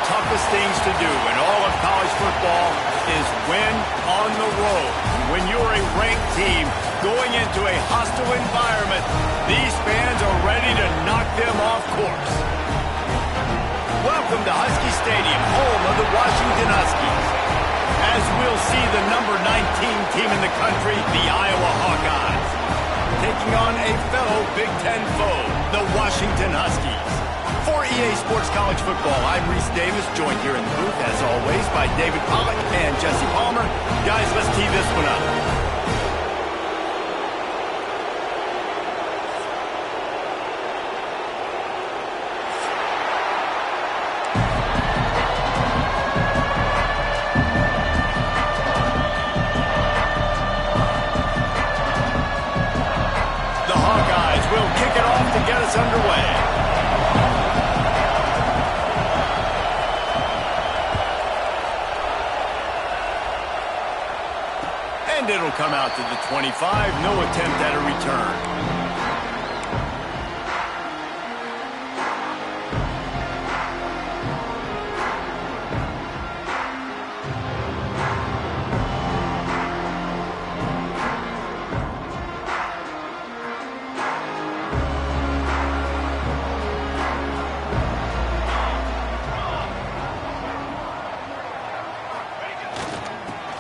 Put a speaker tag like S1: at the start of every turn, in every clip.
S1: toughest things to do in all of college football is win on the road. When you're a ranked team going into a hostile environment, these fans are ready to knock them off course. Welcome to Husky Stadium, home of the Washington Huskies. As we'll see the number 19 team in the country, the Iowa Hawkeyes, taking on a fellow Big Ten foe, the Washington Huskies. For EA Sports College Football, I'm Reese Davis, joined here in the booth, as always, by David Pollack and Jesse Palmer. Guys, let's tee this one up. The Hawkeyes will kick it off to get us underway. And it'll come out to the 25. No attempt at a return.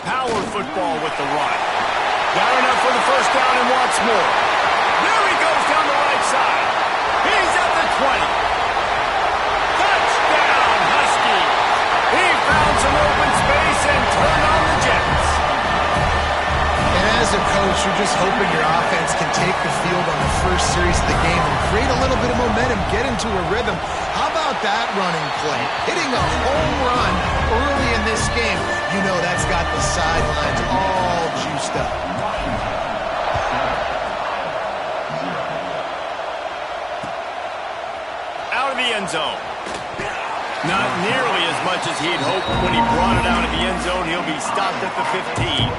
S1: Power football with the run. Got enough for the first down and wants more. There he goes down the right side. He's at the 20. Touchdown, Husky. He found some open space and turned on the Jets.
S2: And as a coach, you're just hoping your offense can take the field on the first series of the game and create a little bit of momentum, get into a rhythm. How about that running play? Hitting a home run early in this game. You know that's got the sidelines all juiced up.
S1: Out of the end zone. Not nearly as much as he'd hoped when he brought it out of the end zone. He'll be stopped at the 15.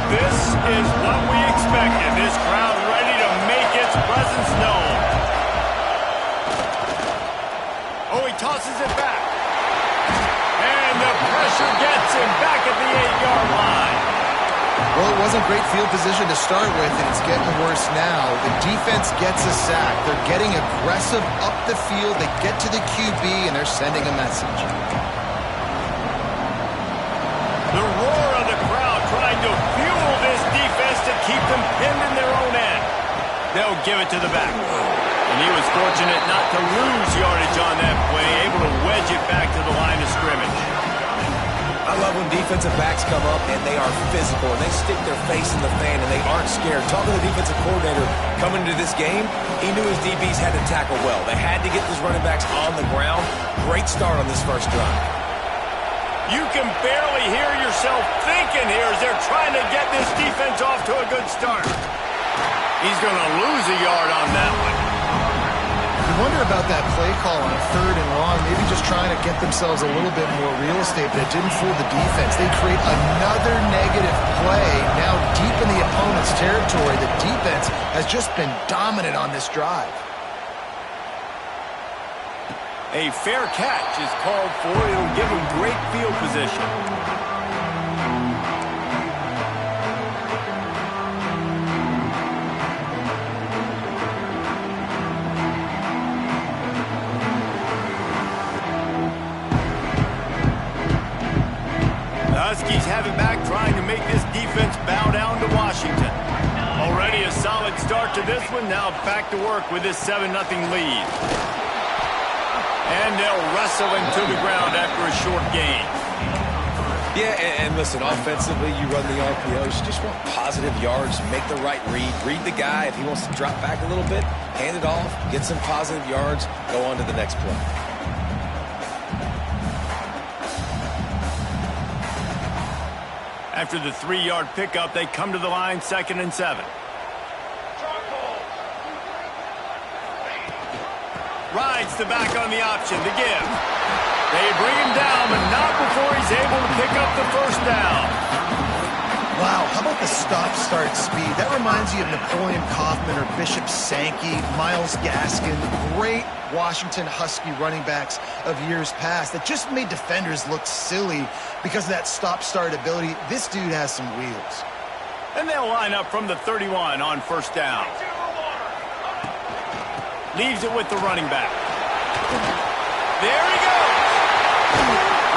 S1: This is what we expected. This crowd ready to make its presence known. Oh, he tosses it back. And the pressure gets him back at the 8-yard line.
S2: Well, it wasn't great field position to start with, and it's getting worse now. The defense gets a sack. They're getting aggressive up the field. They get to the QB, and they're sending a message.
S1: The roar of the crowd trying to fuel this defense to keep them pinned in their own end. They'll give it to the back. And he was fortunate not to lose yardage on that play, able to wedge it back to the line of scrimmage.
S3: I love when defensive backs come up and they are physical and they stick their face in the fan and they aren't scared. Talking to the defensive coordinator coming into this game, he knew his DBs had to tackle well. They had to get those running backs on the ground. Great start on this first drive.
S1: You can barely hear yourself thinking here as they're trying to get this defense off to a good start. He's going to lose a yard on that one.
S2: You wonder about that play call on a 3rd and long, maybe just trying to get themselves a little bit more real estate, but it didn't fool the defense. They create another negative play now deep in the opponent's territory. The defense has just been dominant on this drive.
S1: A fair catch is called for. It'll give him great field position. The Huskies have it back, trying to make this defense bow down to Washington. Already a solid start to this one. Now back to work with this 7-0 lead. And they'll wrestle him to the ground after a short gain.
S3: Yeah, and listen, offensively, you run the RPOs. You just want positive yards, make the right read the guy. If he wants to drop back a little bit, hand it off, get some positive yards, go on to the next play.
S1: After the 3-yard pickup, they come to the line, 2nd and 7. Rides the back on the option to give. They bring him down, but not before he's able to pick up the first down.
S2: Wow, how about about the stop-start speed? That reminds you of Napoleon Kaufman or Bishop Sankey, Myles Gaskin, great Washington Husky running backs of years past that just made defenders look silly because of that stop-start ability. This dude has some wheels.
S1: And they'll line up from the 31 on first down. Leaves it with the running back. There he goes.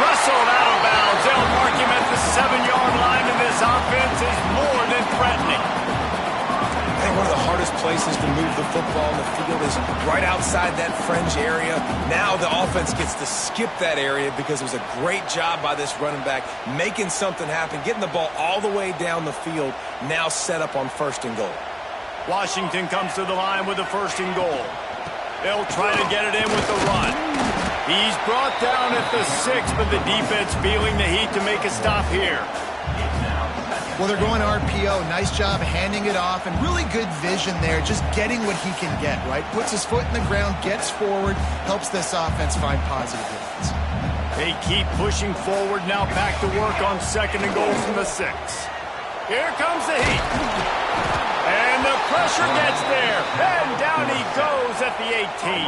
S1: Rustled out of bounds. They'll mark him at the 7-yard line, and this offense is more than threatening.
S3: I think one of the hardest places to move the football in the field is right outside that fringe area. Now the offense gets to skip that area because it was a great job by this running back making something happen, getting the ball all the way down the field, now set up on first and goal.
S1: Washington comes to the line with a first and goal. They'll try to get it in with the run. He's brought down at the 6, but the defense feeling the heat to make a stop here.
S2: Well, they're going RPO. Nice job handing it off, and really good vision there, just getting what he can get, right? Puts his foot in the ground, gets forward, helps this offense find positive yards.
S1: They keep pushing forward, now back to work on second and goal from the 6. Here comes the heat. And the pressure gets there. And down he goes at the 18.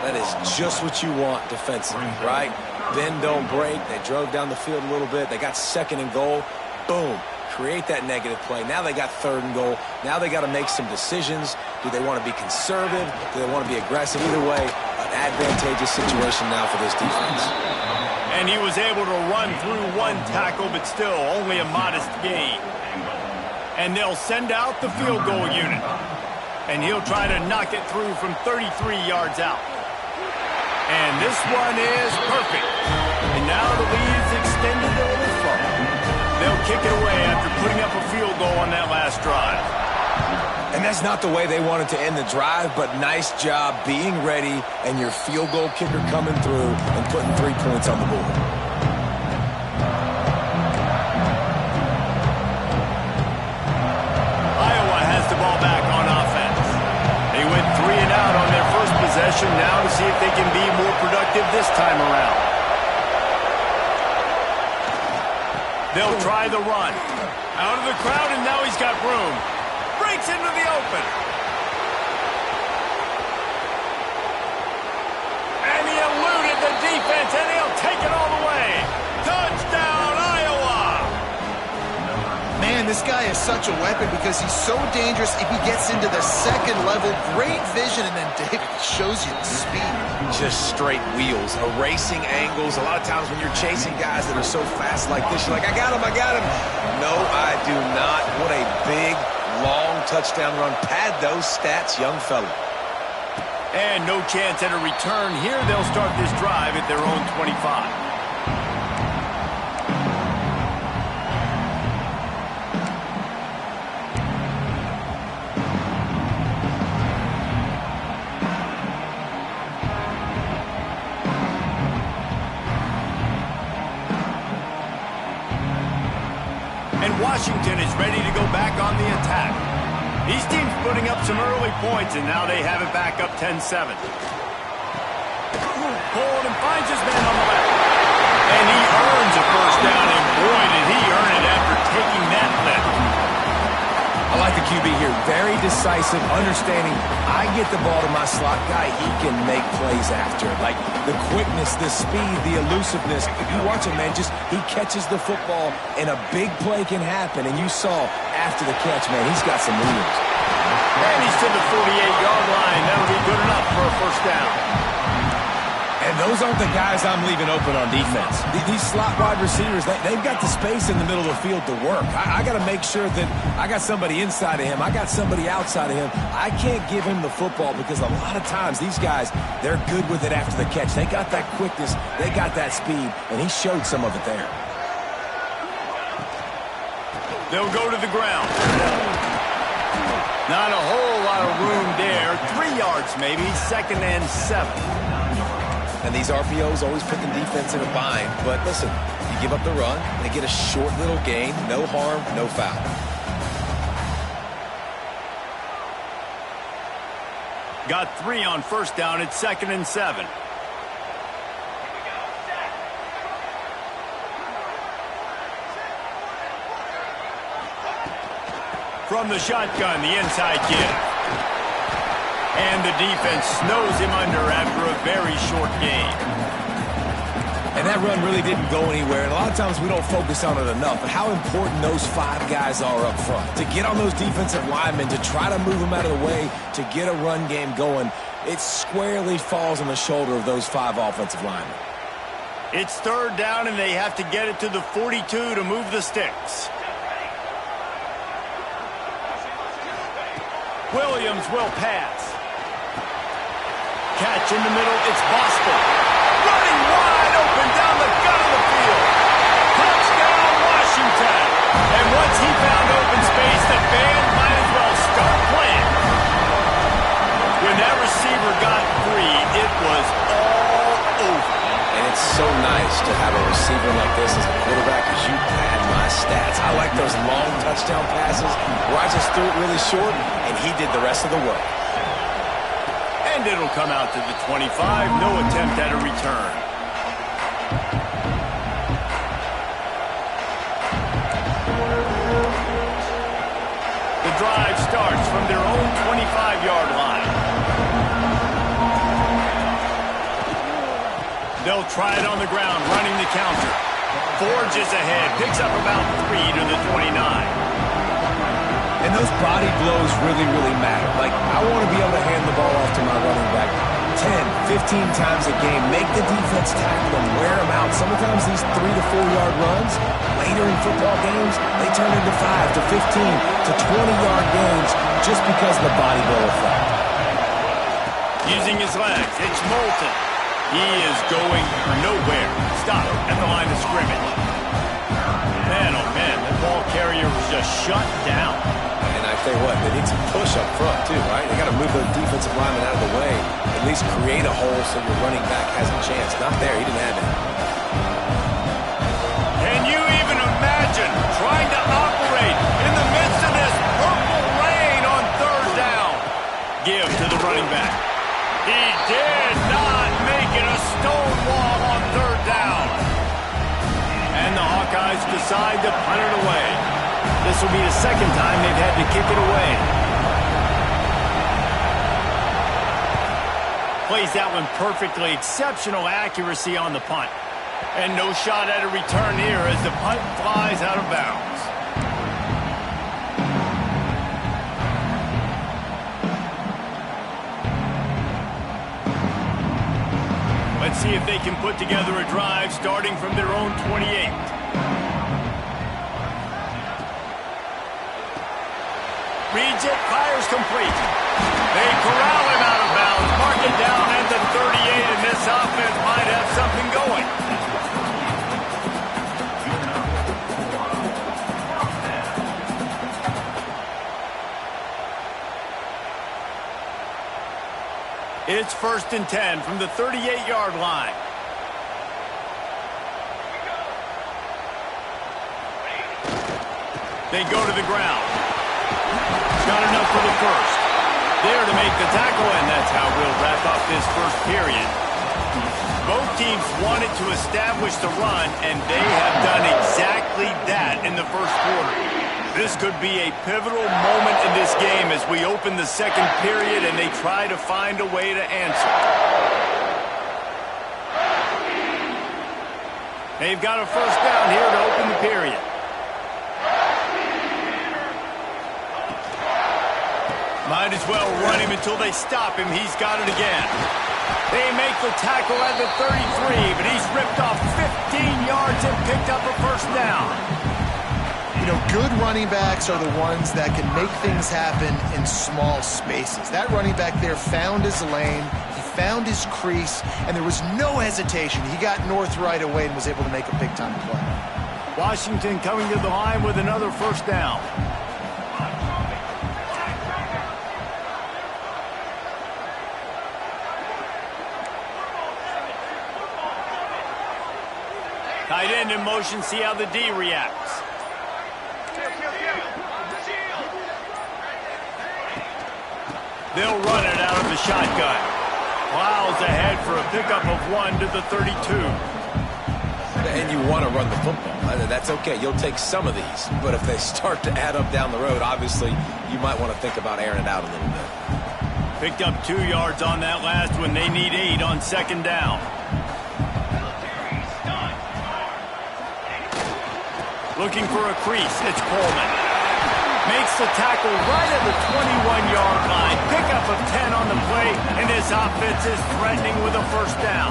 S3: That is just what you want defensively, right? Bend, don't break. They drove down the field a little bit. They got second and goal. Boom. Create that negative play. Now they got third and goal. Now they got to make some decisions. Do they want to be conservative? Do they want to be aggressive? Either way, an advantageous situation now for this defense.
S1: And he was able to run through one tackle, but still only a modest gain. And they'll send out the field goal unit. And he'll try to knock it through from 33 yards out. And this one is perfect. And now the lead's extended a little further. They'll kick it away after putting up a field goal on that last drive.
S3: And that's not the way they wanted to end the drive, but nice job being ready and your field goal kicker coming through and putting 3 points on the board.
S1: Iowa has the ball back on offense. They went 3 and out on their first possession, now to see if they can be more productive this time around. They'll try the run. Out of the crowd, and now he's got room. Breaks into the open. And he eluded the defense, and he'll take it all the way. Touchdown, Iowa!
S2: Man, this guy is such a weapon because he's so dangerous if he gets into the second level. Great vision, and then David shows you the speed.
S3: Just straight wheels, erasing angles. A lot of times when you're chasing guys that are so fast like this, you're like, I got him, I got him. No, I do not. What a big, long touchdown run. Pad those stats, young fella.
S1: And no chance at a return here. They'll start this drive at their own 25. Washington is ready to go back on the attack. These teams putting up some early points, and now they have it back up 10-7. Pulled and finds his man on the left. And he earns a first down, and boy, did he earn it after taking that lift.
S3: I like the QB here. Very decisive, understanding I get the ball to my slot guy, he can make plays after. Like the quickness, the speed, the elusiveness. You watch him, man, just he catches the football and a big play can happen. And you saw after the catch, man, he's got some wheels.
S1: And he's to the 48-yard line. That'll be good enough for a first down.
S3: And those aren't the guys I'm leaving open on defense. These slot wide receivers, they've got the space in the middle of the field to work. I got to make sure that I got somebody inside of him. I got somebody outside of him. I can't give him the football because a lot of times these guys, they're good with it after the catch. They got that quickness. They got that speed, and he showed some of it there.
S1: They'll go to the ground. Not a whole lot of room there. 3 yards maybe, 2nd and 7.
S3: And these RPOs always put the defense in a bind. But listen, you give up the run, they get a short little gain, no harm, no foul.
S1: Got 3 on first down at 2nd and 7. From the shotgun, the inside give. And the defense snows him under after a very short game.
S3: And that run really didn't go anywhere. And a lot of times we don't focus on it enough. But how important those 5 guys are up front. To get on those defensive linemen, to try to move them out of the way, to get a run game going, it squarely falls on the shoulder of those 5 offensive linemen.
S1: It's 3rd down, and they have to get it to the 42 to move the sticks. Williams will pass. Catch in the middle, it's Boston. Running wide open down the gut of the field. Touchdown, Washington. And once he found open space, the band might as well start playing. When that receiver got free, it was all over.
S3: And it's so nice to have a receiver like this as a quarterback, because you pad my stats. I like those long touchdown passes where I just threw it really short, and he did the rest of the work.
S1: And it'll come out to the 25. No attempt at a return. The drive starts from their own 25-yard line. They'll try it on the ground, running the counter. Forges ahead, picks up about 3 to the 29.
S3: And those body blows really, really matter. Like, I want to be able to hand the ball off to my running back 10, 15 times a game. Make the defense tackle them, wear them out. Sometimes these 3 to 4-yard runs, later in football games, they turn into 5 to 15 to 20-yard games just because of the body blow effect.
S1: Using his legs, it's Moulton. He is going nowhere. Stop at the line of scrimmage. Man, oh man, the ball carrier was just shut down.
S3: And I tell you what, they need some push up front too, right? They got to move those defensive linemen out of the way, at least create a hole so your running back has a chance. Not there, he didn't have it.
S1: Can you even imagine trying to operate in the midst of this purple rain on 3rd down? Give to the running back. He did not make it a stone wall on 3rd down. And the Hawkeyes decide to punt it away. This will be the 2nd time they've had to kick it away. Plays that one perfectly. Exceptional accuracy on the punt. And no shot at a return here as the punt flies out of bounds. Let's see if they can put together a drive starting from their own 28. Reads it, fires complete. They corral him out of bounds, mark it down at the 38, and this offense might have something going. It's 1st and 10 from the 38-yard line. They go to the ground. Got enough for the first. There to make the tackle, and that's how we'll wrap up this first period. Both teams wanted to establish the run, and they have done exactly that in the first quarter. This could be a pivotal moment in this game as we open the 2nd period and they try to find a way to answer. They've got a 1st down here to open the period. Might as well run him until they stop him. He's got it again. They make the tackle at the 33, but he's ripped off 15 yards and picked up a 1st down.
S2: You know, good running backs are the ones that can make things happen in small spaces. That running back there found his lane, he found his crease, and there was no hesitation. He got north right away and was able to make a big-time play.
S1: Washington coming to the line with another 1st down. Tight end in motion, see how the D reacts. They'll run it out of the shotgun. Plows ahead for a pickup of 1 to the 32.
S3: And you want to run the football. That's okay. You'll take some of these. But if they start to add up down the road, obviously, you might want to think about airing it out a little bit.
S1: Picked up 2 yards on that last one. They need 8 on second down. Looking for a crease. It's Coleman. Makes the tackle right at the 21-yard line. Pickup of 10 on the play, and this offense is threatening with a first down.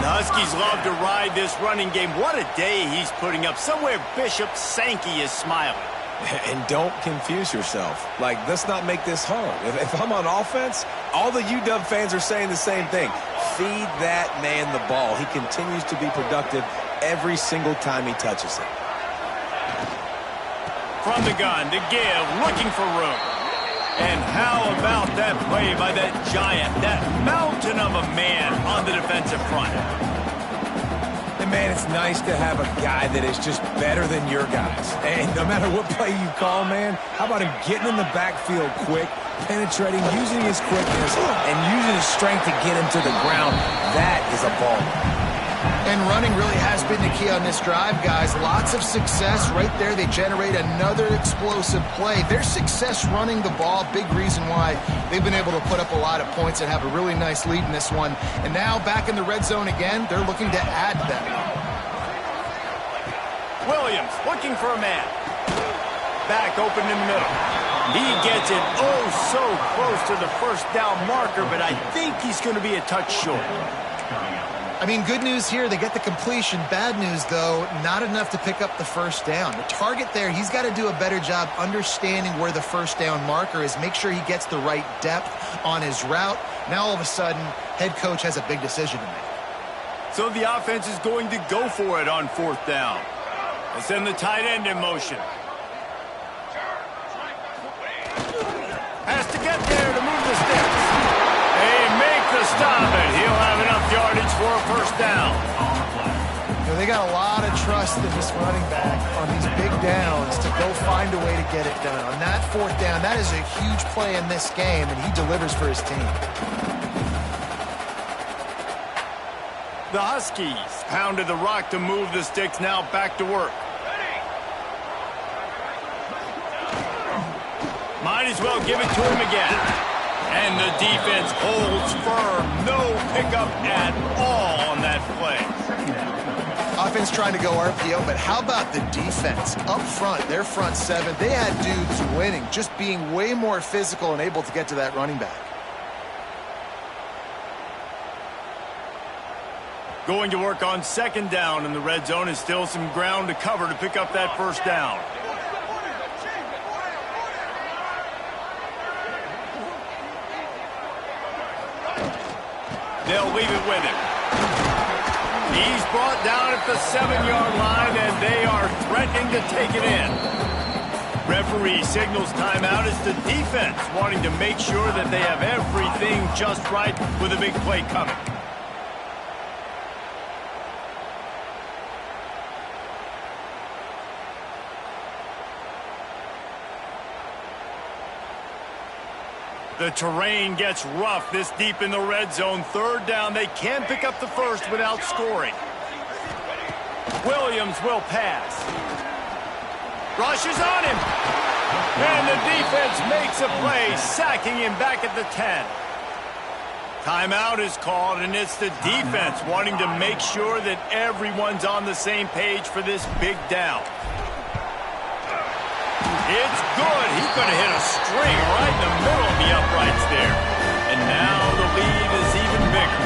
S1: The Huskies love to ride this running game. What a day he's putting up. Somewhere Bishop Sankey is smiling.
S3: And don't confuse yourself. Like, let's not make this hard. If I'm on offense, all the UW fans are saying the same thing. Feed that man the ball. He continues to be productive every single time he touches it.
S1: From the gun to give, looking for room. And how about that play by that giant, that mountain of a man on the defensive front?
S3: And, man, it's nice to have a guy that is just better than your guys. And no matter what play you call, man, how about him getting in the backfield quick, penetrating, using his quickness, and using his strength to get him to the ground? That is a ball.
S2: And running really has been the key on this drive, guys. Lots of success right there. They generate another explosive play. Their success running the ball, big reason why they've been able to put up a lot of points and have a really nice lead in this one. And now back in the red zone again, they're looking to add them.
S1: Williams looking for a man. Back open in the middle. He gets it oh so close to the first down marker, but I think he's going to be a touch short.
S2: I mean, good news here, they get the completion. Bad news, though, not enough to pick up the first down. The target there, he's got to do a better job understanding where the first down marker is, make sure he gets the right depth on his route. Now, all of a sudden, head coach has a big decision to make.
S1: So the offense is going to go for it on fourth down. They send the tight end in motion. Has to get there to move the sticks. They make the stop, and he'll have enough yardage for a first down.
S2: You know, they got a lot of trust in this running back on these big downs to go find a way to get it done. On that fourth down, that is a huge play in this game, and he delivers for his team.
S1: The Huskies pounded the rock to move the sticks, now back to work. Might as well give it to him again. And the defense holds firm. No pickup at all on that play.
S2: Offense trying to go RPO, but how about the defense? Up front, their front seven, they had dudes winning, just being way more physical and able to get to that running back.
S1: Going to work on second down in the red zone, is still some ground to cover to pick up that first down. They'll leave it with him. He's brought down at the 7-yard line, and they are threatening to take it in. Referee signals timeout as the defense wanting to make sure that they have everything just right with a big play coming. The terrain gets rough this deep in the red zone. Third down, they can pick up the first without scoring. Williams will pass. Rushes on him. And the defense makes a play, sacking him back at the 10. Timeout is called, and it's the defense wanting to make sure that everyone's on the same page for this big down. It's good. He could have hit a string right in the middle of the uprights there. And now the lead is even bigger.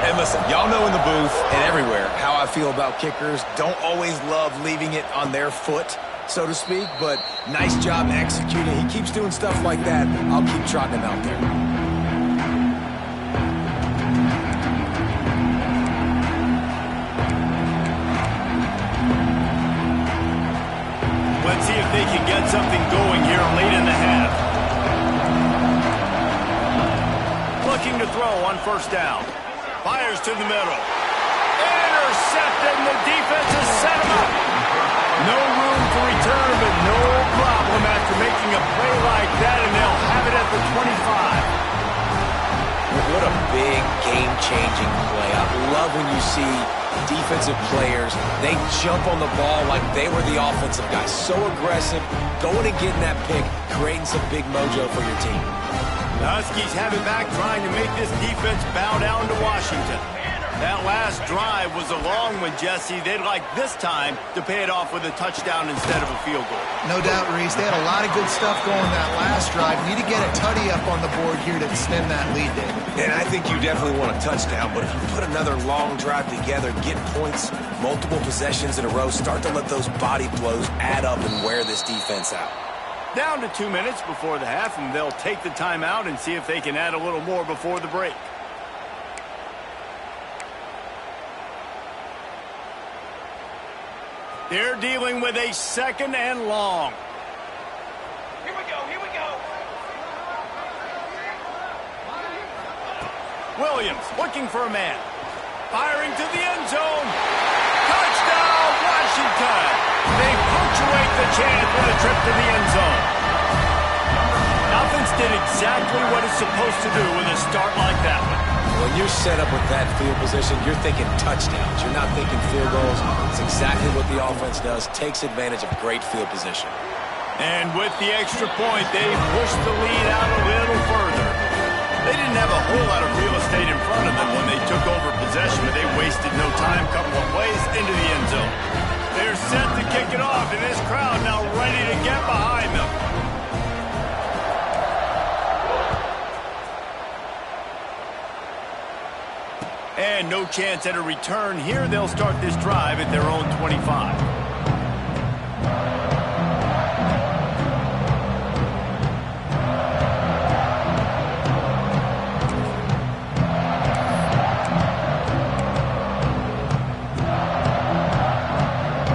S3: And listen, y'all know in the booth and everywhere how I feel about kickers. Don't always love leaving it on their foot, so to speak, but nice job executing. He keeps doing stuff like that. I'll keep trotting him out there.
S1: Let's see if they can get something going here late in the half. Looking to throw on first down. Fires to the middle. Intercepted, and the defense has set him up. No room for return, but no problem after making a play like that, and they'll have it at the 25.
S3: what a big game-changing play. I love when you see defensive players, they jump on the ball like they were the offensive guys. So aggressive, going and getting that pick, creating some big mojo for your team.
S1: The Huskies have it back, trying to make this defense bow down to Washington. That last drive was a long one, Jesse. They'd like this time to pay it off with a touchdown instead of a field goal.
S2: No doubt, Reese. They had a lot of good stuff going that last drive. Need to get a tutty up on the board here to extend that lead, David.
S3: And I think you definitely want a touchdown, but if you put another long drive together, get points, multiple possessions in a row, start to let those body blows add up and wear this defense out.
S1: Down to 2 minutes before the half, and they'll take the timeout and see if they can add a little more before the break. They're dealing with a 2nd and long.
S4: Here we go, here we go.
S1: Williams looking for a man. Firing to the end zone. Touchdown, Washington. They punctuate the chance with a trip to the end zone. Offense did exactly what it's supposed to do with a start like that one.
S3: When you're set up with that field position, you're thinking touchdowns. You're not thinking field goals. It's exactly what the offense does. Takes advantage of great field position.
S1: And with the extra point, they pushed the lead out a little further. They didn't have a whole lot of real estate in front of them when they took over possession, but they wasted no time. Couple of plays into the end zone. They're set to kick it off, and this crowd now ready to get behind them. And no chance at a return here. They'll start this drive at their own 25.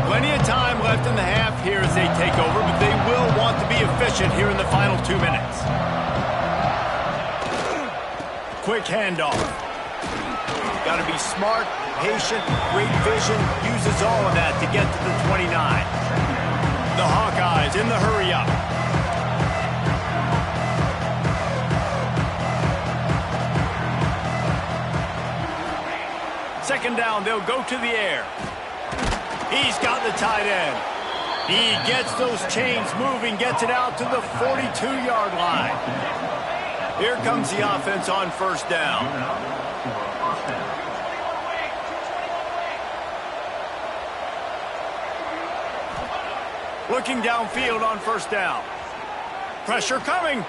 S1: Plenty of time left in the half here as they take over, but they will want to be efficient here in the final 2 minutes. Quick handoff. Got to be smart, patient, great vision, uses all of that to get to the 29. The Hawkeyes in the hurry up. Second down, they'll go to the air. He's got the tight end. He gets those chains moving, gets it out to the 42-yard line. Here comes the offense on first down. Looking downfield on first down. Pressure coming.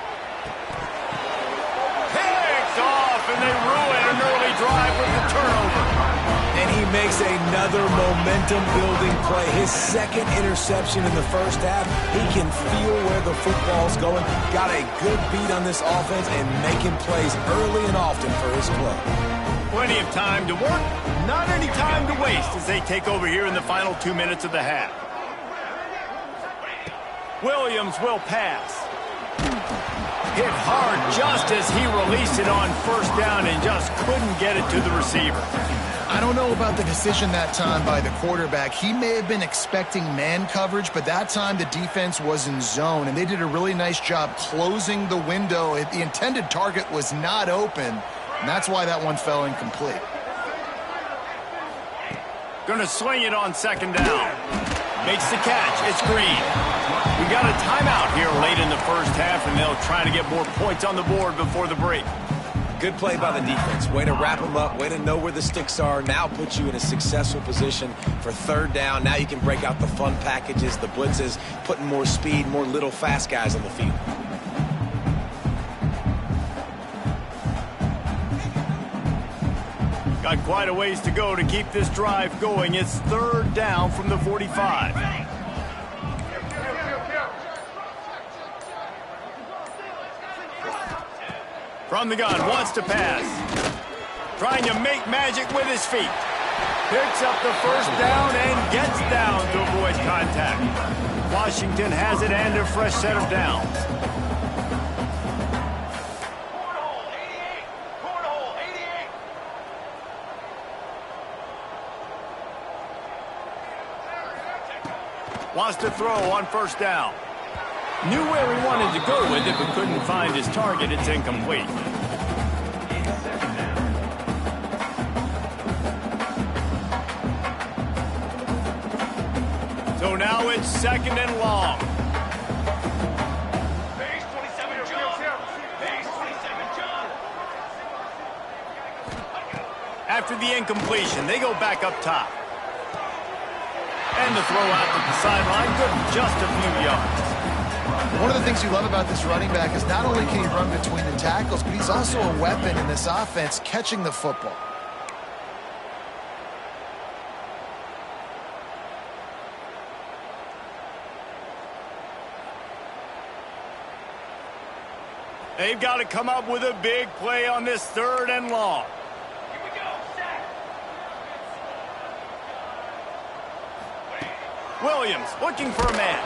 S1: Picked off, and they ruin an early drive with the turnover.
S3: And he makes another momentum-building play. His 2nd interception in the first half. He can feel where the football's going. Got a good beat on this offense and making plays early and often for his club.
S1: Plenty of time to work. Not any time to waste as they take over here in the final 2 minutes of the half. Williams will pass. Hit hard just as he released it on first down and just couldn't get it to the receiver.
S2: I don't know about the decision that time by the quarterback. He may have been expecting man coverage, but that time the defense was in zone, and they did a really nice job closing the window. The intended target was not open, and that's why that one fell incomplete.
S1: Gonna sling it on second down. Makes the catch. It's Green. We got a timeout here late in the first half, and they'll try to get more points on the board before the break.
S3: Good play by the defense. Way to wrap them up. Way to know where the sticks are. Now puts you in a successful position for third down. Now you can break out the fun packages, the blitzes, putting more speed, more little fast guys on the field.
S1: Got quite a ways to go to keep this drive going. It's third down from the 45. From the gun, wants to pass. Trying to make magic with his feet. Picks up the first down and gets down to avoid contact. Washington has it and a fresh set of downs. Wants to throw on first down. Knew where he wanted to go with it, but couldn't find his target. It's incomplete. now it's 2nd and long.
S4: Base 27, John. Base 27, John.
S1: After the incompletion, they go back up top. And the throw out to the sideline, good, just a few yards.
S2: One of the things you love about this running back is not only can he run between the tackles, but he's also a weapon in this offense catching the football.
S1: They've got to come up with a big play on this 3rd and long.
S4: Here we go, sack.
S1: Williams looking for a man.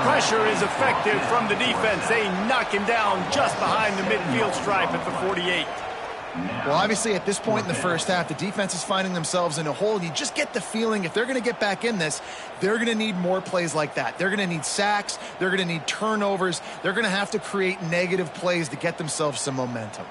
S1: Pressure is effective from the defense. They knock him down just behind the midfield stripe at the 48.
S2: Well, obviously, at this point in the first half, the defense is finding themselves in a hole. You just get the feeling if they're going to get back in this, they're going to need more plays like that. They're going to need sacks. They're going to need turnovers. They're going to have to create negative plays to get themselves some momentum.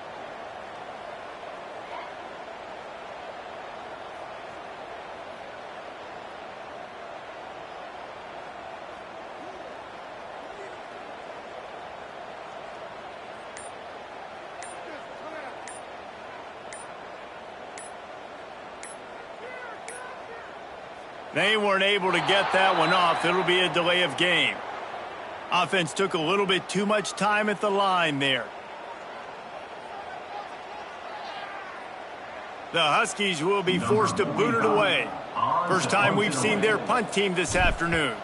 S1: They weren't able to get that one off. It'll be a delay of game. Offense took a little bit too much time at the line there. The Huskies will be forced to boot it away. First time we've seen their punt team this afternoon.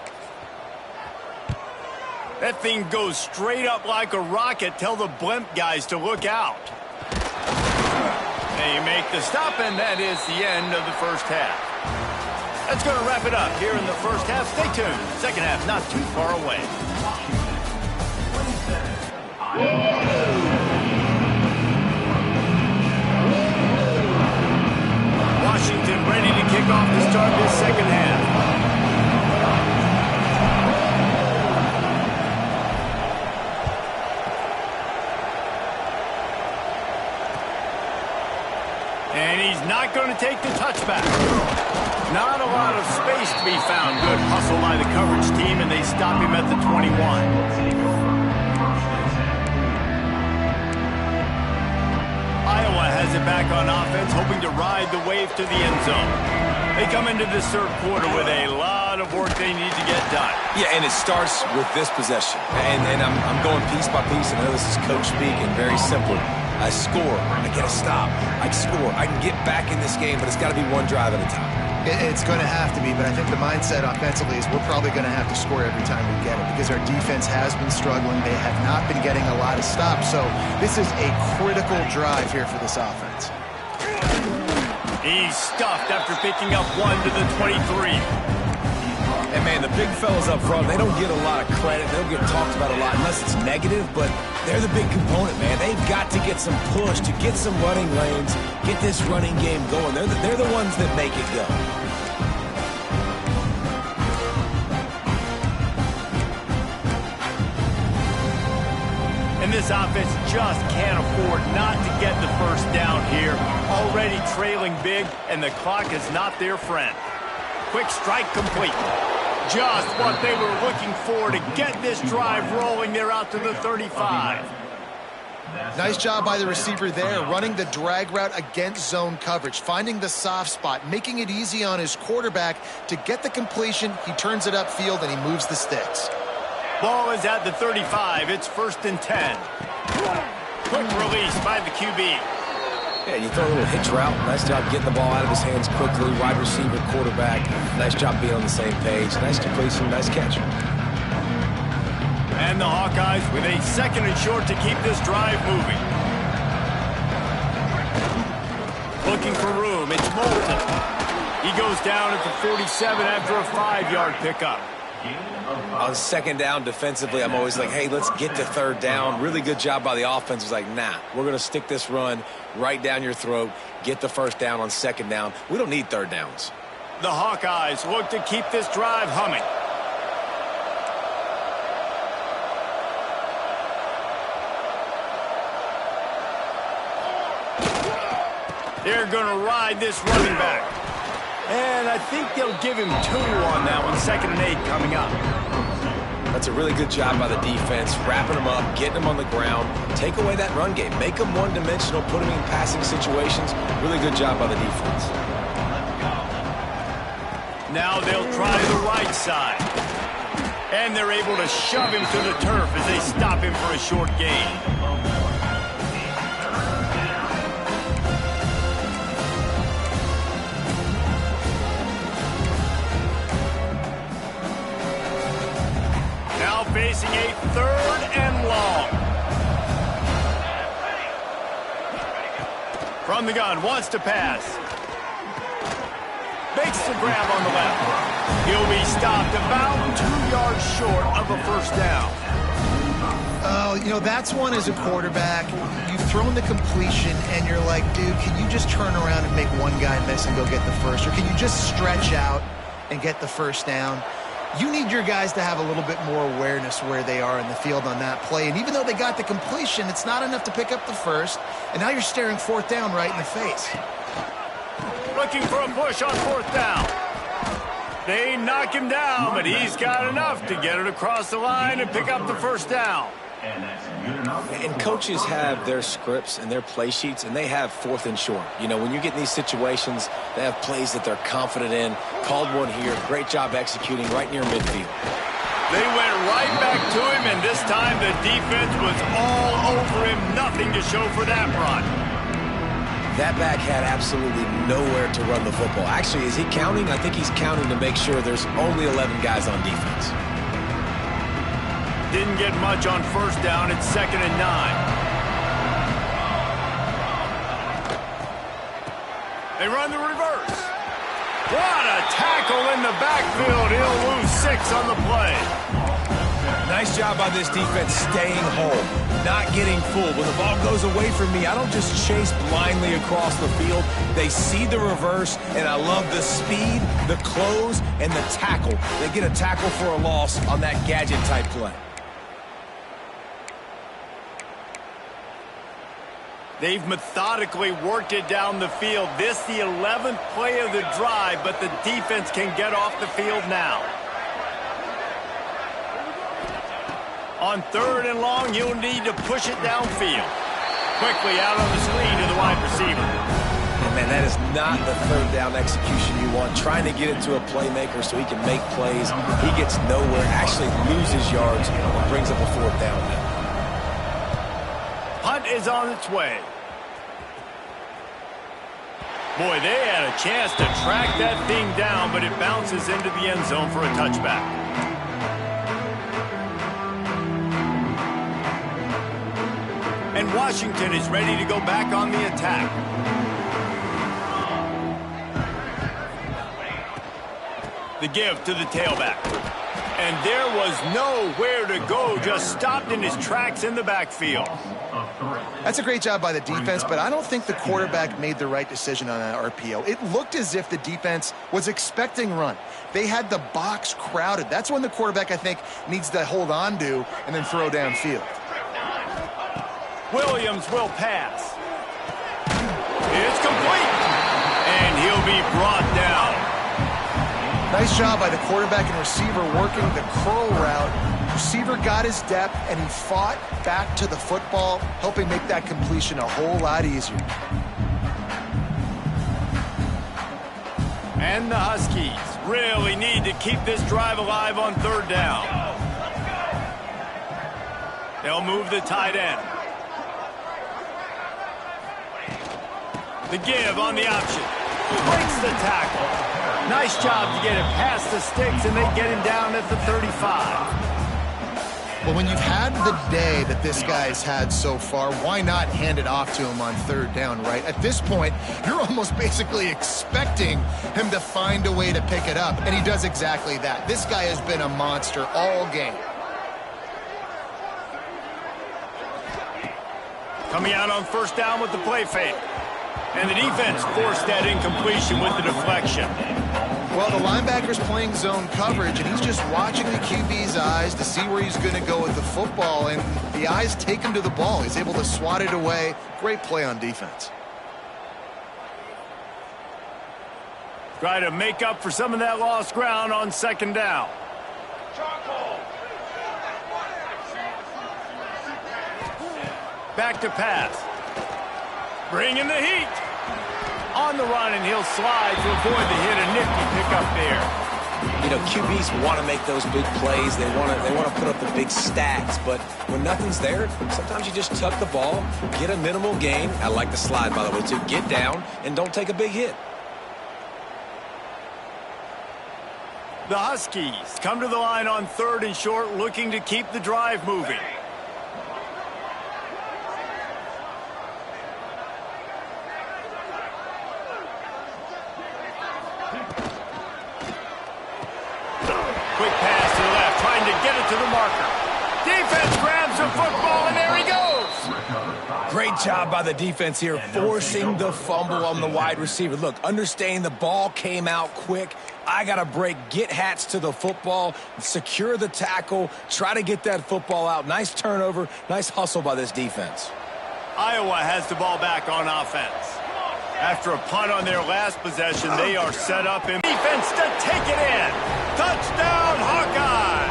S1: That thing goes straight up like a rocket. Tell the blimp guys to look out. They make the stop, and that is the end of the first half. That's going to wrap it up here in the first half. Stay tuned. Second half not too far away. Washington ready to kick off to start this second half. And he's not going to take the touchback. Not a lot of space to be found. Good hustle by the coverage team, and they stop him at the 21. Iowa has it back on offense, hoping to ride the wave to the end zone. They come into this 3rd quarter with a lot of work they need to get done.
S3: Yeah, and it starts with this possession. And I'm going piece by piece, and I know this is coach speak and very simple. I score. I get a stop. I score. I can get back in this game, but it's got to be one drive at a time.
S2: It's going to have to be, but I think the mindset offensively is we're probably going to have to score every time we get it because our defense has been struggling. They have not been getting a lot of stops, so this is a critical drive here for this offense.
S1: He's stuffed after picking up one to the 23.
S3: And, man, the big fellas up front, they don't get a lot of credit. They don't get talked about a lot unless it's negative, but they're the big component, man. They've got to get some push, to get some running lanes, get this running game going. They're the ones that make it go.
S1: And this offense just can't afford not to get the first down here. Already trailing big, and the clock is not their friend. Quick strike complete. Just what they were looking for to get this drive rolling. They're out to the 35.
S2: Nice job by the receiver there, running the drag route against zone coverage, finding the soft spot, making it easy on his quarterback to get the completion. He turns it upfield, and he moves the sticks.
S1: Ball is at the 35. It's 1st and 10. Quick release by the QB.
S3: Yeah, you throw a little hitch route. Nice job getting the ball out of his hands quickly. Wide receiver, quarterback. Nice job being on the same page. Nice completion, nice catch.
S1: And the Hawkeyes with a 2nd and short to keep this drive moving. Looking for room. It's Moulton. He goes down at the 47 after a 5-yard pickup.
S3: On 2nd down defensively, I'm always like, hey, let's get to 3rd down. Really good job by the offense. It's like, nah, we're going to stick this run right down your throat, get the 1st down on 2nd down. We don't need 3rd downs.
S1: The Hawkeyes look to keep this drive humming. They're going to ride this running back. And I think they'll give him 2 on that one. 2nd and 8 coming up.
S3: That's a really good job by the defense, wrapping them up, getting them on the ground. Take away that run game. Make them one-dimensional, put them in passing situations. Really good job by the defense.
S1: Now they'll try the right side. And they're able to shove him to the turf as they stop him for a short gain. Now facing a 3rd and long. From the gun, wants to pass. Makes the grab on the left. He'll be stopped about 2 yards short of a 1st down.
S2: Oh, you know, that's one as a quarterback. You've thrown the completion, and you're like, dude, can you just turn around and make one guy miss and go get the first? Or can you just stretch out and get the 1st down? You need your guys to have a little bit more awareness where they are in the field on that play. And even though they got the completion, it's not enough to pick up the 1st. And now you're staring 4th down right in the face.
S1: Looking for a push on 4th down. They knock him down, but he's got enough to get it across the line and pick up the 1st down.
S3: And coaches have their scripts and their play sheets, and they have 4th and short. You know, when you get in these situations, they have plays that they're confident in. Called one here. Great job executing right near midfield.
S1: They went right back to him, and this time the defense was all over him. Nothing to show for that run.
S3: That back had absolutely nowhere to run the football. Actually, is he counting? I think he's counting to make sure there's only 11 guys on defense.
S1: Didn't get much on 1st down. It's 2nd and 9. They run the reverse. What a tackle in the backfield. He'll lose 6 on the play.
S3: Nice job by this defense staying home, not getting fooled. When the ball goes away from me, I don't just chase blindly across the field. They see the reverse, and I love the speed, the close, and the tackle. They get a tackle for a loss on that gadget-type play.
S1: They've methodically worked it down the field. This the 11th play of the drive, but the defense can get off the field now. On 3rd and long, you'll need to push it downfield. Quickly out on the screen to the wide receiver.
S3: And man, that is not the 3rd down execution you want. Trying to get it to a playmaker so he can make plays. He gets nowhere, actually loses yards, and brings up a 4th down now.
S1: Punt is on its way. Boy, they had a chance to track that thing down, but it bounces into the end zone for a touchback. And Washington is ready to go back on the attack. The give to the tailback. And there was nowhere to go, just stopped in his tracks in the backfield.
S2: That's a great job by the defense, but I don't think the quarterback made the right decision on that RPO. It looked as if the defense was expecting run. They had the box crowded. That's when the quarterback, I think, needs to hold on to and then throw downfield.
S1: Williams will pass. It's complete. And he'll be brought down.
S2: Nice job by the quarterback and receiver working the curl route. Receiver got his depth, and he fought back to the football, helping make that completion a whole lot easier.
S1: And the Huskies really need to keep this drive alive on 3rd down. They'll move the tight end. The give on the option. Breaks the tackle. Nice job to get it past the sticks, and they get him down at the 35.
S2: Well, when you've had the day that this guy's had so far, why not hand it off to him on 3rd down, right? At this point, you're almost basically expecting him to find a way to pick it up, and he does exactly that. This guy has been a monster all game.
S1: Coming out on 1st down with the play fake. And the defense forced that incompletion with the deflection.
S2: Well, the linebacker's playing zone coverage, and he's just watching the QB's eyes to see where he's going to go with the football, and the eyes take him to the ball. He's able to swat it away. Great play on defense.
S1: Try to make up for some of that lost ground on second down. Back to pass. Bringing the heat. On the run, and he'll slide to avoid the hit. A nifty pickup there.
S3: You know, QBs want to make those big plays. They want to put up the big stats. But when nothing's there, sometimes you just tuck the ball, get a minimal gain. I like the slide, by the way, too. Get down and don't take a big hit.
S1: The Huskies come to the line on 3rd and short, looking to keep the drive moving. Quick pass to the left, trying to get it to the marker. Defense grabs the football, and there he goes.
S3: Great job by the defense here, forcing the fumble on the wide receiver. Look, understanding the ball came out quick. I got to break, get Hats to the football, secure the tackle, try to get that football out. Nice turnover, nice hustle by this defense.
S1: Iowa has the ball back on offense. After a punt on their last possession, they are set up in defense to take it in. Touchdown, Hawkeyes!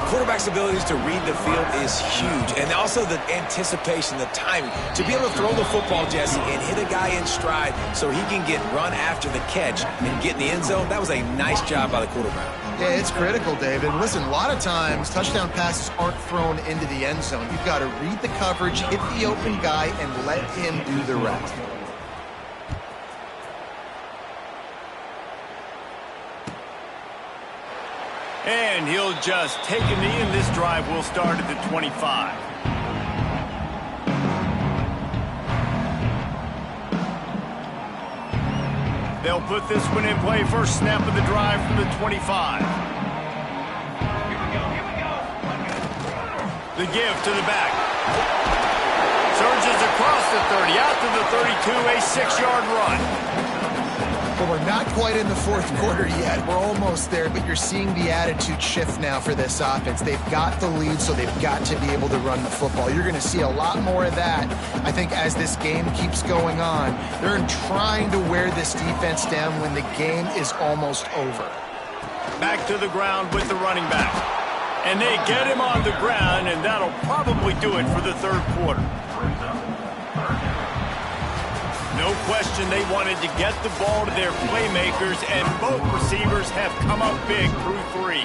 S3: Quarterback's abilities to read the field is huge, and also the anticipation, the timing. To be able to throw the football, Jesse, and hit a guy in stride so he can get run after the catch and get in the end zone, that was a nice job by the quarterback.
S2: Yeah, it's critical, David. Listen, a lot of times touchdown passes aren't thrown into the end zone. You've got to read the coverage, hit the open guy, and let him do the rest.
S1: And he'll just take a knee, and this drive will start at the 25. They'll put this one in play. First snap of the drive from the 25. The give to the back. Surges across the 30, out to the 32, a 6-yard run.
S2: But we're not quite in the fourth quarter yet. We're almost there, but you're seeing the attitude shift now for this offense. They've got the lead, so they've got to be able to run the football. You're going to see a lot more of that, I think, as this game keeps going on. They're trying to wear this defense down when the game is almost over.
S1: Back to the ground with the running back. And they get him on the ground, and that'll probably do it for the third quarter. No question they wanted to get the ball to their playmakers, and both receivers have come up big through 3.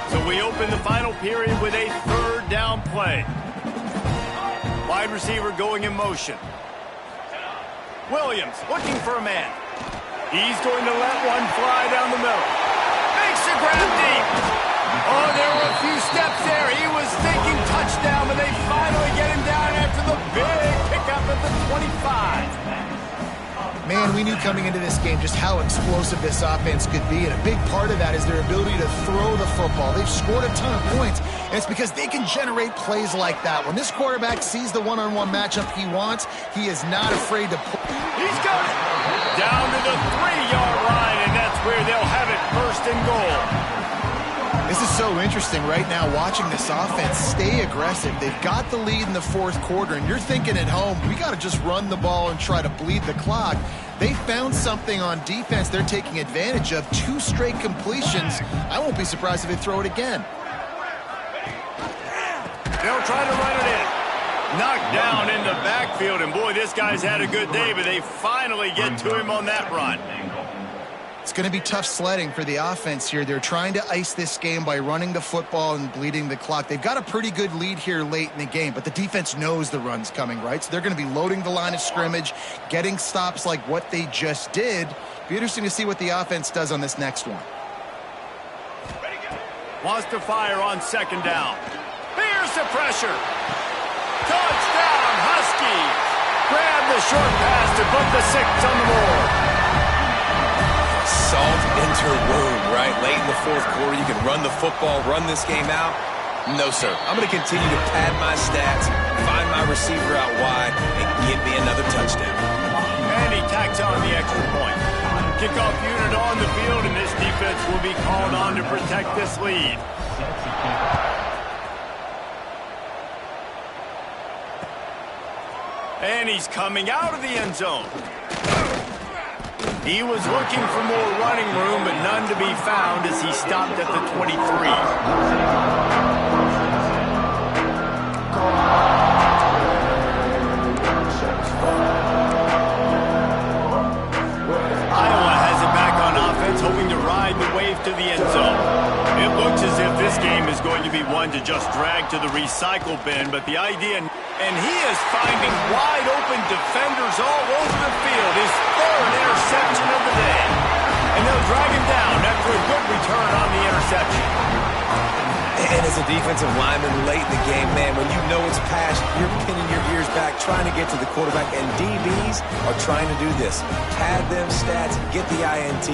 S1: So we open the final period with a 3rd down play. Wide receiver going in motion. Williams looking for a man. He's going to let one fly down the middle. Makes a grab deep. Oh, there were a few steps there. He was thinking touchdown, but they finally get him down after the big pickup at the 25.
S2: Man, we knew coming into this game just how explosive this offense could be, and a big part of that is their ability to throw the football. They've scored a ton of points, and it's because they can generate plays like that. When this quarterback sees the one-on-one matchup he wants, he is not afraid to pull.
S1: He's got it. Down to the 3-yard line, and that's where they'll have it, 1st and goal.
S2: This is so interesting right now, watching this offense stay aggressive. They've got the lead in the fourth quarter, and you're thinking at home, we got to just run the ball and try to bleed the clock. They found something on defense they're taking advantage of. 2 straight completions. I won't be surprised if they throw it again.
S1: They'll try to run it in. Knocked down in the backfield, and boy, this guy's had a good day, but they finally get to him on that run.
S2: It's going to be tough sledding for the offense here. They're trying to ice this game by running the football and bleeding the clock. They've got a pretty good lead here late in the game, but the defense knows the run's coming, right? So they're going to be loading the line of scrimmage, getting stops like what they just did. Be interesting to see what the offense does on this next one.
S1: Wants to fire on 2nd down. Here's the pressure. Touchdown, Huskies. Grab the short pass to put the 6 on the board.
S3: Salt into wound, right? Late in the fourth quarter, you can run the football, run this game out. No, sir. I'm going to continue to pad my stats, find my receiver out wide, and get me another touchdown.
S1: And he tacks on the extra point. Kickoff unit on the field, and this defense will be called on to protect this lead. And he's coming out of the end zone. He was looking for more running room, but none to be found as he stopped at the 23. Iowa has it back on offense, hoping to ride the wave to the end zone. It looks as if this game is going to be one to just drag to the recycle bin, but the idea... And he is finding wide-open defenders all over the field. His third interception of the day. And they'll drag him down after a good return on the interception.
S3: And as a defensive lineman late in the game, man, when you know it's past, you're pinning your ears back, trying to get to the quarterback, and DBs are trying to do this. Pad them stats, get the INT.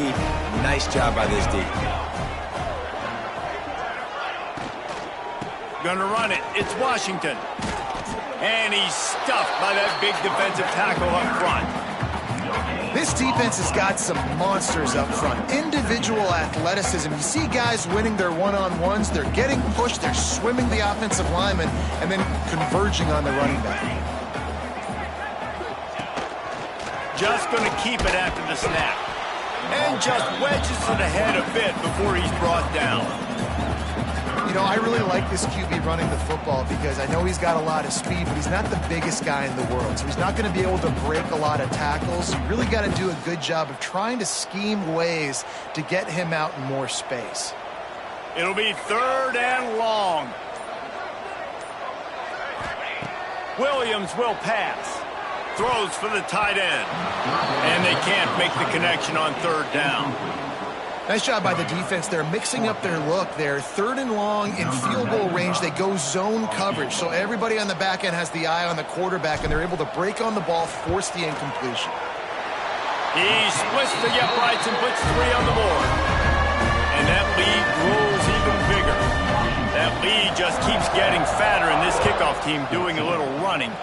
S3: Nice job by this D.
S1: Gonna run it. It's Washington. And he's stuffed by that big defensive tackle up front.
S2: This defense has got some monsters up front. Individual athleticism. You see guys winning their one-on-ones. They're getting pushed. They're swimming the offensive lineman and then converging on the running back.
S1: Just going to keep it after the snap. And just wedges it ahead a bit before he's brought down.
S2: You know, I really like this QB running the football because I know he's got a lot of speed, but he's not the biggest guy in the world. So he's not going to be able to break a lot of tackles. You really got to do a good job of trying to scheme ways to get him out in more space.
S1: It'll be 3rd and long. Williams will pass. Throws for the tight end. And they can't make the connection on 3rd down.
S2: Nice job by the defense. They're mixing up their look there. 3rd and long in field goal range. They go zone coverage. So everybody on the back end has the eye on the quarterback, and they're able to break on the ball, force the incompletion.
S1: He splits the uprights and puts 3 on the board. And that lead grows even bigger. That lead just keeps getting fatter, and this kickoff team doing a little running.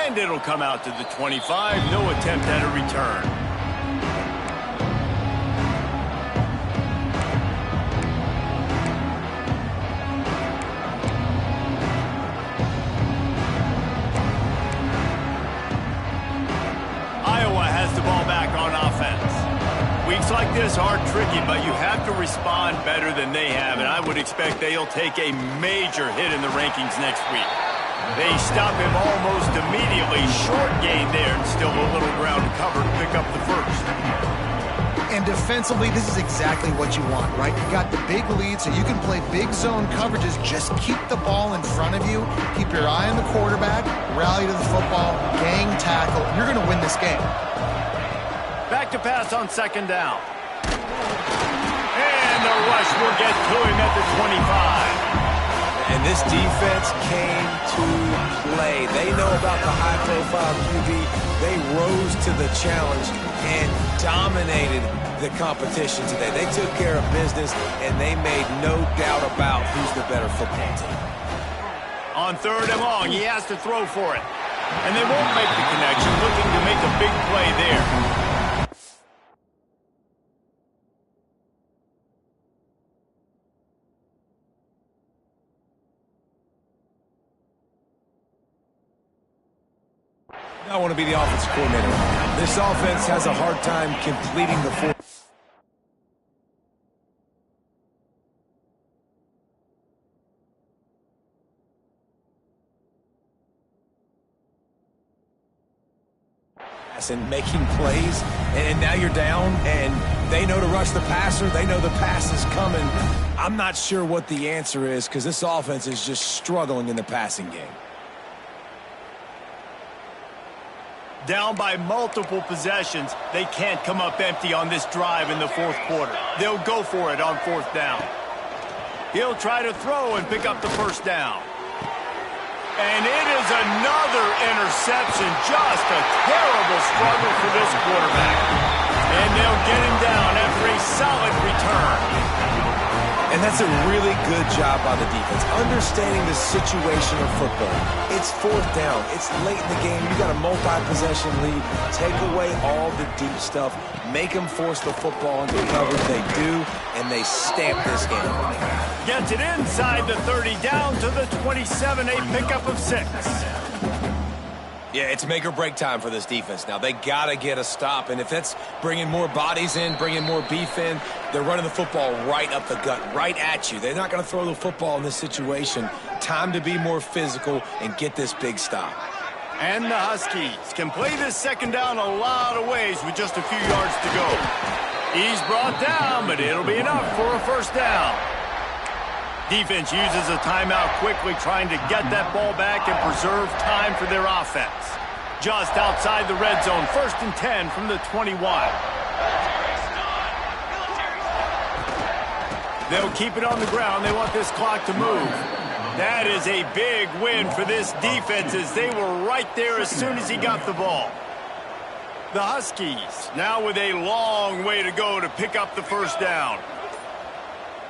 S1: And it'll come out to the 25. No attempt at a return. Weeks like this are tricky, but you have to respond better than they have, and I would expect they'll take a major hit in the rankings next week. They stop him almost immediately. Short gain there, and still a little ground to cover to pick up the first.
S2: And defensively, this is exactly what you want, right? You got the big lead, so you can play big zone coverages. Just keep the ball in front of you. Keep your eye on the quarterback. Rally to the football. Gang tackle. You're going to win this game.
S1: Back to pass on 2nd down. And the rush will get to him at the 25.
S3: And this defense came to play. They know about the high-profile QB. They rose to the challenge and dominated the competition today. They took care of business, and they made no doubt about who's the better football team.
S1: On 3rd and long, he has to throw for it. And they won't make the connection, looking to make a big play there.
S3: I want to be the offensive coordinator. This offense has a hard time completing the four. And making plays, and now you're down, and they know to rush the passer. They know the pass is coming. I'm not sure what the answer is because this offense is just struggling in the passing game.
S1: Down by multiple possessions, they can't come up empty on this drive in the 4th quarter. They'll go for it on 4th down. He'll try to throw and pick up the 1st down. And it is another interception. Just a terrible struggle for this quarterback. And they'll get him down after a solid return.
S3: And that's a really good job by the defense, understanding the situation of football. It's fourth down. It's late in the game. You got a multi-possession lead. Take away all the deep stuff. Make them force the football into coverage. They do, and they stamp this game.
S1: Gets it inside the 30, down to the 27, a pickup of 6.
S3: Yeah, it's make or break time for this defense now. They got to get a stop, and if that's bringing more bodies in, bringing more beef in, they're running the football right up the gut, right at you. They're not going to throw the football in this situation. Time to be more physical and get this big stop.
S1: And the Huskies can play this second down a lot of ways with just a few yards to go. He's brought down, but it'll be enough for a first down. Defense uses a timeout quickly, trying to get that ball back and preserve time for their offense. Just outside the red zone, 1st and 10 from the 21. They'll keep it on the ground. They want this clock to move. That is a big win for this defense, as they were right there as soon as he got the ball. The Huskies now with a long way to go to pick up the first down.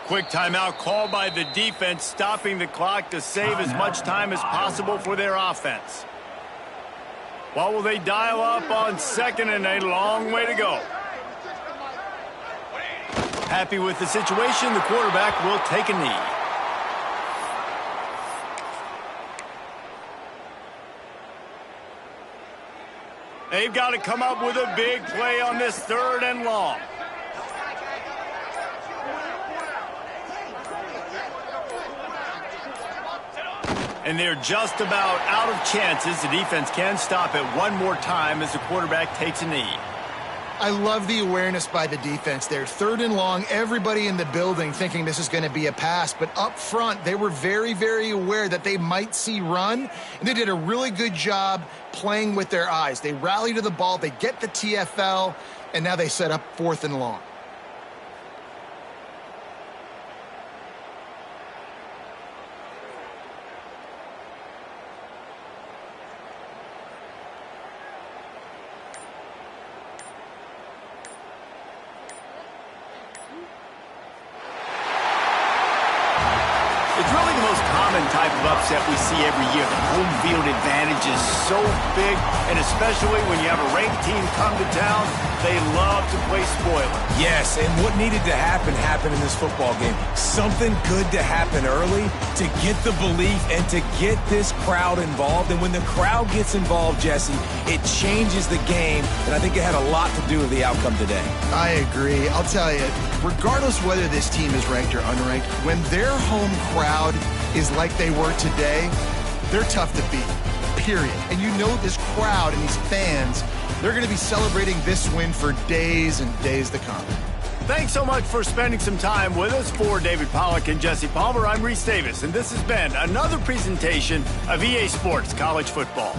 S1: Quick timeout called by the defense, stopping the clock to save as much time as possible for their offense. What will they dial up on 2nd and a long way to go? Happy with the situation, the quarterback will take a knee. They've got to come up with a big play on this 3rd and long. And they're just about out of chances. The defense can stop it one more time as the quarterback takes a knee.
S2: I love the awareness by the defense there. 3rd and long, everybody in the building thinking this is going to be a pass. But up front, they were very, very aware that they might see run. And they did a really good job playing with their eyes. They rally to the ball, they get the TFL, and now they set up 4th and long.
S1: Type of upset we see every year. The home field advantage is so big, and especially when you have a ranked team come to town, they love to play spoiler.
S3: Yes, and what needed to happen happened in this football game. Something good to happen early to get the belief and to get this crowd involved. And when the crowd gets involved, Jesse, it changes the game, and I think it had a lot to do with the outcome today.
S2: I agree. I'll tell you, regardless whether this team is ranked or unranked, when their home crowd is like they were today, they're tough to beat, period. And you know this crowd and these fans, they're going to be celebrating this win for days and days to come.
S1: Thanks so much for spending some time with us. For David Pollack and Jesse Palmer, I'm Reese Davis, and this has been another presentation of EA Sports College Football.